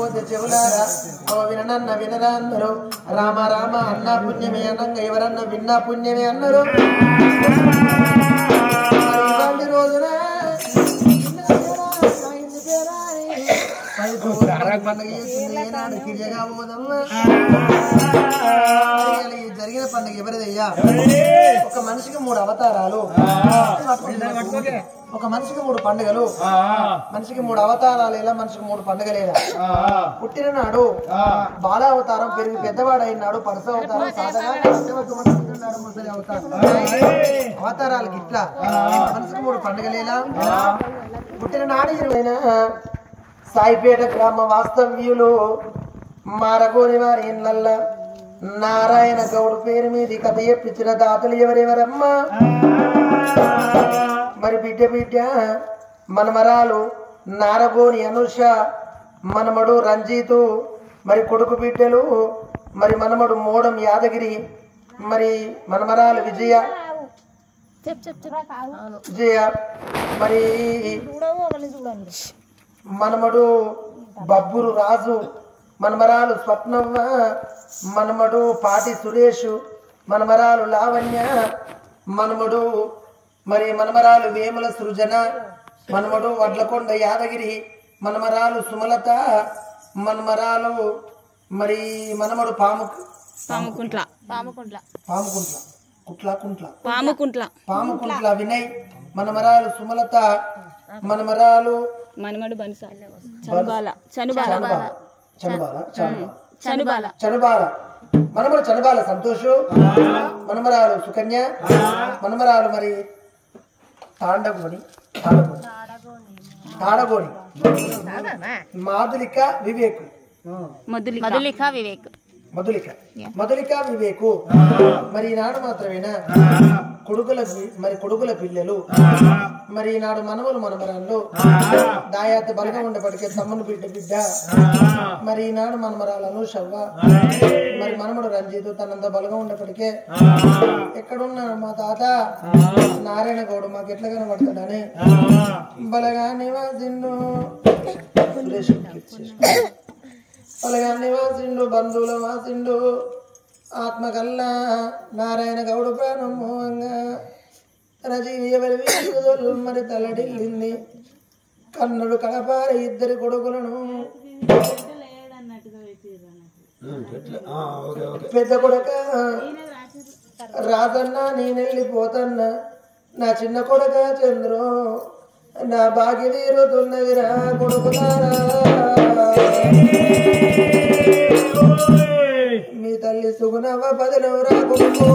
వినకపోతే చెవులారా విననన్న వినరా అన్నారు. రామ రామ అన్నా పుణ్యమే అనంగా ఎవరన్నా విన్నా పుణ్యమే అన్నారు. ఇవాళ రోజున జరిగిన పండుగ ఎవరిదయ్యా? ఒక మనిషికి 3 అవతారాలు, ఒక మనిషికి 3 పండుగలు. మనిషికి 3 అవతారాలు ఎలా? మనిషికి 3 పండుగలేదా? పుట్టిన నాడు బాల అవతారం, పెరిగి పెద్దవాడైనాడు పరస అవతారం, సాధగా ముసలి అవతారం. అవతారాలకి ఇట్లా మనిషికి 3 పండుగలేలా? పుట్టిన నాడు 20 సాయిపేట గ్రామ వాస్తవ్యులు మారగోని వారి ఇళ్ళ నారాయణ గౌడ్ పేరు మీద కథ చెప్పించిన దాతలు ఎవరెవరమ్మా? మరి బిడ్డ బిడ్డ మనమరాలు నారగోని అనుష, మనమడు రంజితు, మరి కొడుకు బిడ్డలు మరి మనమడు మోడం యాదగిరి, మరి మనమరాలు విజయ మరి మనమడు బబ్బురు రాజు, మనమరాలు స్వప్నవ్వ, మనమడు పాటి సురేష్, మనమరాలు లావణ్య, మనమడు మరి మనమరాలు వేముల సృజన, మనమడు వడ్లకొండ యాదగిరి, మనమరాలు సుమలత, మనమరాలు మరి మనమడు పాముకుంట్ల వినయ్, మనమరాలు సుమలత, మనమరాలు చనుబాల, మనమడు చనుబాల సంతోషు, మనమరాలు సుకన్య, మనమరాలు మరి తాడగోని మాధులిక వివేక్, మధులిక వివేకు. మరి ఈనాడు మాత్రమేనా కొడుకుల పిల్లలు, మరి ఈనాడు మనవలు మనమరాళ్ళు దాయాత బలగా ఉండేపటికే తమ్ముని బిడ్డ, మరి ఈనాడు మనమరాలను షవ్వ, మరి మనముడు రంజితు తనంత బలగా ఉండేపటికే ఎక్కడున్నా మా తాత నారాయణ గౌడు మాకు ఎట్లా కనబడతాడని బలగా నివాసిండు, బలగా నివాసిండు, బంధువుల వాసిండు, ఆత్మకల్లా నారాయణ గౌడు ప్రాణమోహంగా తన జీవి మరి తలడిల్లింది. కన్నుడు కడపారి 2 కొడుకులను, పెద్ద కొడుక రాజన్న నేనెళ్ళిపోతన్నా, నా చిన్న కొడుక చంద్రు నా భాగ్య తీరుతున్నదిరా కొడుకులారా, మీ తల్లి సుగుణవ పదనవరా కొడుకు,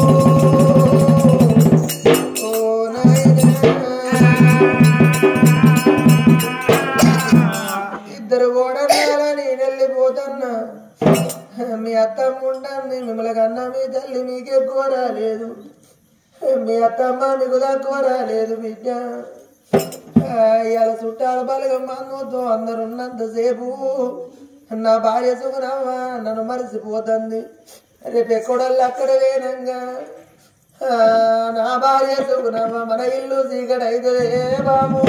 ఓ నాయనా 2 ఓడనాల నేనెళ్ళిపోతన్నా, మీ అత్తమ్మ ఉంటుంది మిమ్మల్ని కన్నా మీ తల్లి మీకు ఎక్కువ రాలేదు, మీ అత్తమ్మ మీకు తక్కువ రాలేదు బిడ్డ. ఇవాళ చుట్టాల బలగం మందు అందరున్నంతసేపు నా భార్య సుగుణవ్వ నన్ను మరిసిపోతుంది, రేపు ఎక్కడోళ్ళు అక్కడ వేనంగా నా భార్య సుగుణవ్వ మన ఇల్లు చీకటైతే బాబు.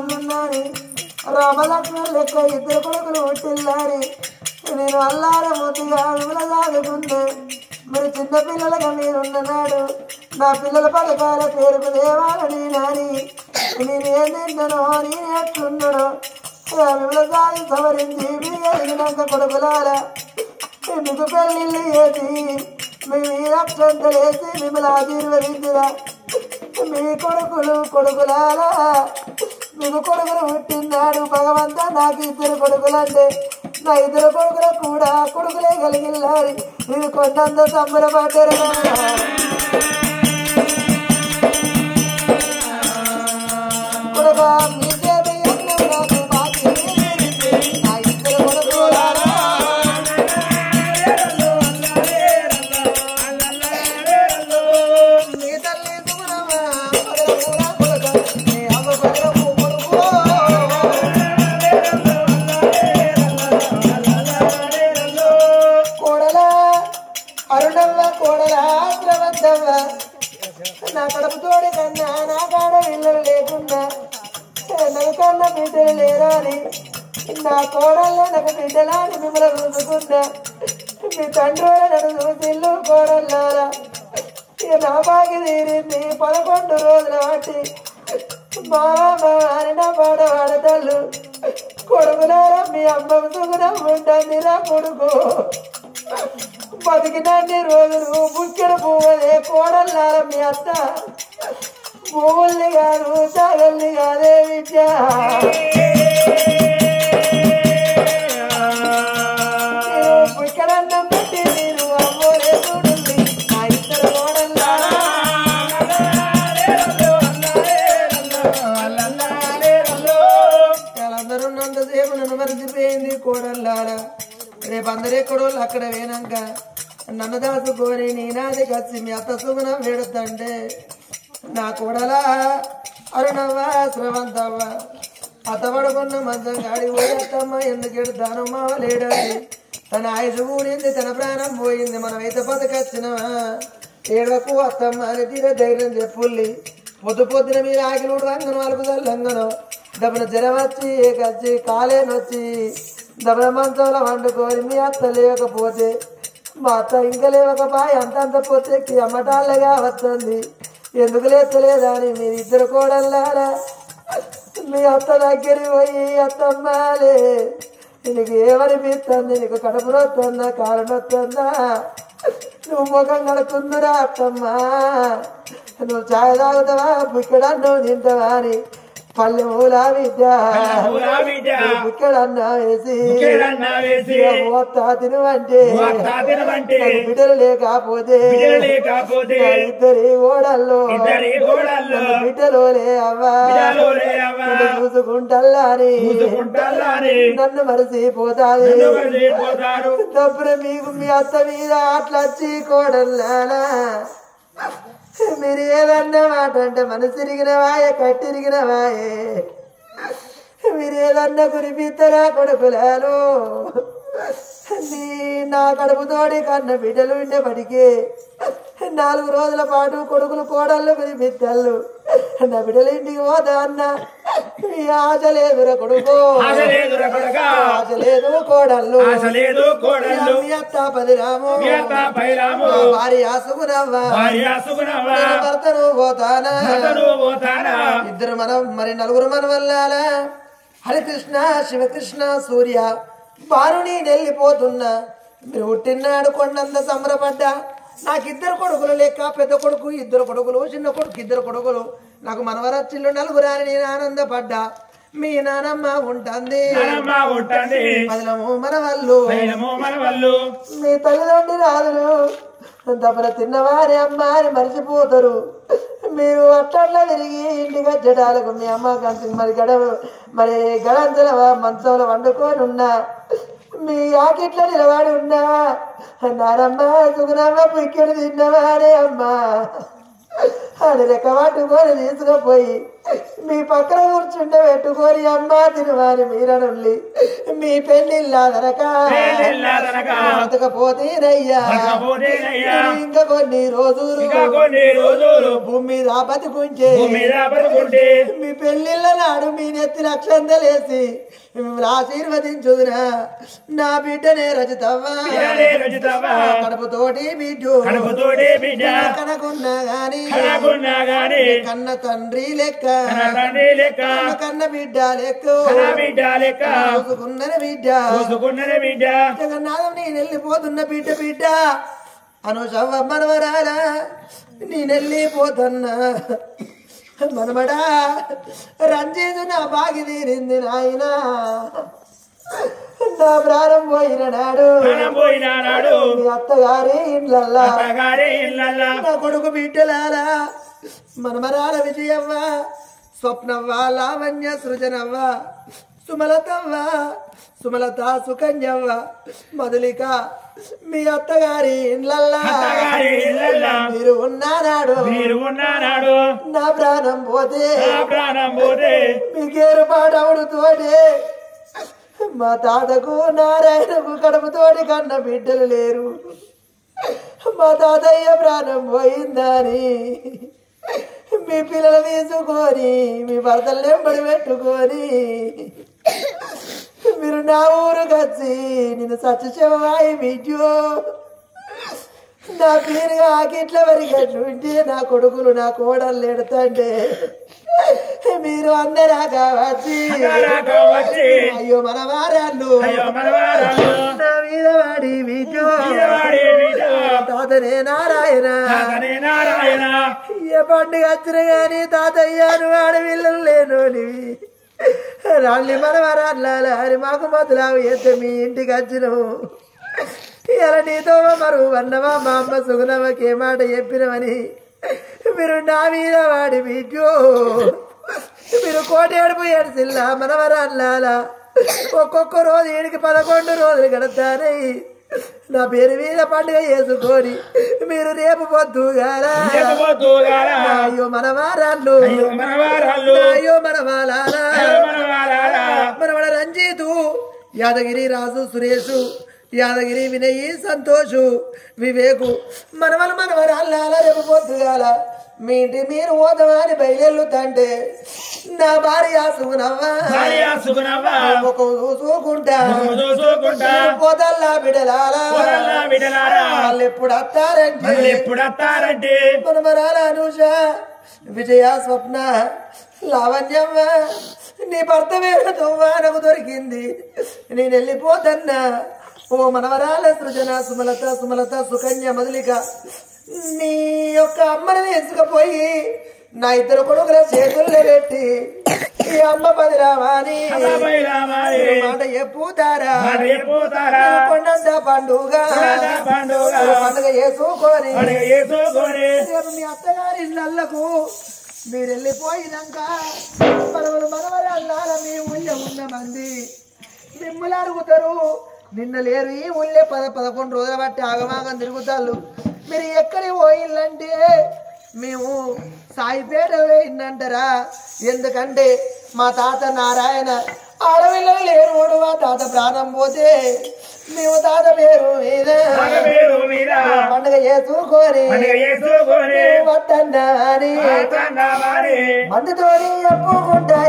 అన్నున్నాని రామలక్ష్మణ్ లెక్క ఇద్దరు కొడుకులు పుట్టిల్లాని నేను అల్లార ముందుగా విమల సాగుతున్నా మరి చిన్న పిల్లలుగా మీరున్ననాడు నా పిల్లల పథకాల పేరుకు దేవాలని నాని నేను ఏం తిన్నానో నేను ఎట్లున్నాడో విమల సాగి సవరించి ఎదిగినాక కొడుకులాల మీకు పెళ్ళిళ్ళు వేసి మీ అక్షంతలేసి మిమ్మల్ని ఆశీర్వదించరా మీ కొడుకులారా మీకు కొడుకులు పుట్టినాడు భగవంత నాకు ఇద్దరు కొడుకులంటే నా ఇద్దరు కొడుకులు కూడా కొడుకులే కలిగిల్లారి మీరు కొండంత సంబరపడ్డారు కొడుక మీకేమి నాకు బాకీ నా ఇద్దరు కొడుకులారా నా కడుపు తోడి కన్నా నా కాడ పిల్లలు లేకున్నా నాకు కన్నా బిడ్డలు లేరా అని నా కోడల్లో నాకు బిడ్డలాని మిమ్మల్ని చూసుకున్నా మీ తండ్రి నన్ను చూసిల్లు కోడల్లారా ఇక నా బాగి తీరింది 11 రోజుల బట్టి మా అని నా పాట వాడతల్లు కొడుకులారా మీ అమ్మ సుగుణం ఉంటుంది నా కొడుకు బతికినన్ని రోజులు బుక్కెడు పువ్వులే కోడల్లార మీ అత్త పువ్వుల్ని కాదు చాగల్ని కాదే విద్య బుక్కెడన్నం పెట్టి నేను అమ్మోలే చూడండి నా ఇద్దరు కోడల్లారా వాళ్ళందరూ ఉన్నంతసేపు నన్ను మరిచిపోయింది కోడల్లారా రేపు అందరు ఎక్కడోళ్ళు అక్కడ వేనాక నన్ను దాచుకొని నేనాది కచ్చి మీ అత్త సుగుణం వేడుతంటే నా కూడలా అరుణవ్వ శ్రవంతవ్వ అత్త పడుకున్న మంచం గాడి పోయేత్తమ్మ ఎందుకు ఎడుతాను మావలేడని తన ఆయుషు కూడింది తన ప్రాణం పోయింది మనమైతే బతకొచ్చినవా ఏడవకు అత్తమ్మ అని తీరే ధైర్యం చెప్పుల్లి పొద్దున మీరు ఆకిలుడు రంగను అలుపుదలు లంగను డబ్బున జ్వరం వచ్చి కచ్చి కాలేనొచ్చి దబల మంచంలో వండుకొని మీ అత్త లేకపోతే మా అత్త ఇంకా లేవకపోయి అంతంత పోతే అమ్మటాళ్ళగా వస్తుంది ఎందుకు లేస్తలేదా అని మీరు ఇద్దరు కోడల్లారా మీ అత్త దగ్గరికి పోయి అత్తమ్మాలే నీకు ఏమనిపిస్తుంది నీకు కడుపు నొస్తుందా కాలు నొస్తుందా నువ్వు ముఖం కడుతుందిరా అత్తమ్మా నువ్వు చాయ్ తాగుతావా బుక్కడ నువ్వు తింటావా అని పల్లె మూల విద్య బుక్కడన్నా వేసి తినవంటే బిడ్డలు లేకపోతే ఇద్దరి ఓడల్లో బిడ్డలోలే అవ్వా చూసుకుంటల్లాని నన్ను మరిసిపోతాది డబ్బులు మీకు మీ అత్త మీద అట్లా వచ్చి కోడల్లానా మీరు ఏదన్నా మాట అంటే మనసు తిరిగినవాయే కట్టిరిగినవాయే మీరు ఏదన్నా కురిపిద్దరా కొడుకులాను నా కడుపు తోడి కన్న బిడ్డలు ఉండేపటికి 4 రోజుల పాటు కొడుకులు కోడళ్ళు కురిపిద్దళ్ళు నా బిడ్డలు ఇంటికి పోతా అన్న ఈ ఆశ లేదురా కొడుకు ఆశ లేదు కోడళ్ళు మీ అత్త పదిరాము భార్య సుగుణవ్వ భర్తను పోతానా ఇద్దరు మరి 4 మనవల్లాల హరికృష్ణ శివకృష్ణ సూర్య బారుని వెళ్ళిపోతున్నా మీరు పుట్టినాడు కొండంత సంబరపడ్డా నాకు 2 కొడుకులు లెక్క పెద్ద కొడుకు 2 కొడుకులు చిన్న కొడుకు 2 కొడుకులు నాకు మనవరచ్చిళ్ళు 4 అని నేను ఆనందపడ్డా మీ నానమ్మ ఉంటుంది పదిలము మనవల్లు మీ తల్లిదండ్రి రాదులు దబ్బర తిన్నవారి అమ్మ అని మరిచిపోతారు మీరు అట్లా తిరిగి ఇంటికి వచ్చేటాలకు మీ అమ్మ కంచి మరి గడంతల మంచంలో వండుకొని ఉన్నా మీ ఆకిట్లో నిలబడి ఉన్నా నానమ్మ సుగుణమ్మ పిక్కడు తిన్నవారే అమ్మ అని రెక్క పట్టుకొని తీసుకుపోయి మీ పక్కన కూర్చుంటే పెట్టుకొని అమ్మా తిరువారి మీరనుల్లి మీ పెళ్ళిళ్ళదనక బతకపోతేనయ్యా ఇంకా కొన్ని రోజులు భూమి మీద బతుకుంటే మీ పెళ్ళిళ్ళ నాడు మీ నెత్తిన అక్షంతలేసి ఆశీర్వదించుదురా నా బిడ్డనే రచితవ్వా కడుపుతోటి బిడ్డ కనకున్నా గాని కన్న తండ్రి లెక్క కన్న బిడ్డ లెక్క చూసుకున్నది బిడ్డ జగన్నాథం నేను వెళ్ళిపోతున్న బిడ్డ అనుషవ్వ మనవరాలా నేనెళ్ళిపోతున్నా మనమడా రంజితు నా బాగి తీరింది నాయన నా ప్రాణం పోయిన నాడు మీ అత్తగారి ఇండ్లల్లా నా కొడుకు బిడ్డలారా మనమరాల విజయవ్వ స్వప్నవ్వ లావణ్య సృజనవ్వ సుమలత సుకన్యవ్వ మధులిక మీ అత్తగారి ఇండ్లల్లా మీరు ఉన్నానాడు నా ప్రాణం పోతే మీకేరు పాడవుడుతోటి మా తాతకు నారాయణకు కడుపుతోటి కన్న బిడ్డలు లేరు మా తాతయ్య ప్రాణం పోయిందని మీ పిల్లలు తీసుకొని మీ భర్తలు నెంబడి పెట్టుకొని మీరు నా ఊరుకు వచ్చి నేను సత్యశివాయి బిడ్డో నా పేరుగా ఆకిట్ల వరకు ఉంటే నా కొడుకులు నా కోడలు ఎడతంటే మీరు అందరాగా వచ్చి అయ్యో మనవారాళ్ళు నా మీద వాడి బిడ్డో తాతనే నారాయణ ఏ పండుగ వచ్చిన గాని తాతయ్యాను ఆడపిల్లలు లేను రాళ్ళి మనవరాళ్ళని మాకు మొదలావు ఎత్తే మీ ఇంటికి వచ్చినవు ఇలా నీతో మరువు అన్నవా మా అమ్మ సుగుణమ్మకి ఏ మాట చెప్పినవని మీరు నా మీద వాడి బిడ్డో మీరు కోటి ఏడుపు ఏడుసిల్లా మనవరాళ్ళ ఒక్కొక్క రోజు 11 రోజులు గడతానై నా పేరు మీద పండుగ చేసుకొని మీరు రేపు పొద్దుగారా అయ్యో మనవారాళ్ళు అయ్యో మనవాళ్ళ రంజితు యాదగిరి రాజు సురేషు యాదగిరి వినయ్ సంతోషు వివేకు మనవరాళ్ళ రేపు పొద్దుగాల మీ ఇంటి మీరు ఓదమని బయలుతంటే నా భార్య సుగుణవ్వ చూసుకుంటా పోతల్లా బిడలారా వాళ్ళు ఎప్పుడు వస్తారంటే మనమరాల అనుష విజయ స్వప్న లావణ్యమ్మ నీ భర్త వేరుతో నాకు దొరికింది నేను వెళ్ళిపోతన్నా ఓ మనవరాల సృజన సుమలత సుకన్య మధులిక నీ యొక్క అమ్మని తీసుకుపోయి నా 2 కొడుకుల చేతుల్లో పెట్టి ఈ అమ్మ పదిరామాని మాట చెప్పుతారా కొండంత పండుగ చేసుకొని మీ అత్తగారి ఇళ్ళకు మీరు వెళ్ళిపోయినాక మనవరాళ్ళ మీ ఊళ్ళో ఉన్న మంది మిమ్మల్ని అడుగుతారు నిన్న లేరు ఈ ఊళ్ళే 11 రోజుల బట్టి ఆగమాగం తిరుగుతారు మీరు ఎక్కడికి పోయిందంటే మేము సాయిపేట పోయిందంటారా ఎందుకంటే మా తాత నారాయణ ఆడపిల్లలు లేరు మా తాత ప్రాణం పోతే మేము తాత పేరు మీద పండుగ చేసుకొని వద్దన్నా అని మందుతో చెప్పుకుంటా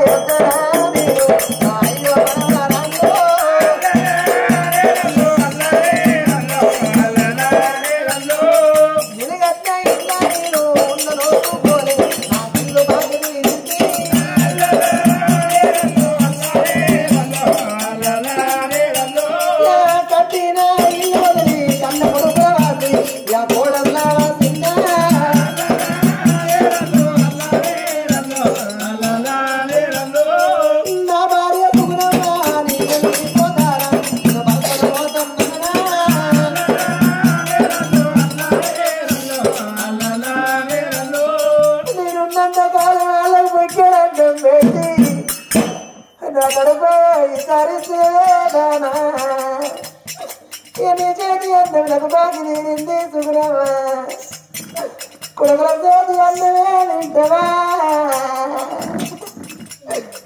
కొడుకుల చేతి అన్నమే నింటవా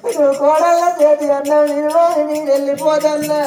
నువ్వు కోడళ్ళ చేతి అన్నం నేను వెళ్ళిపోతున్నా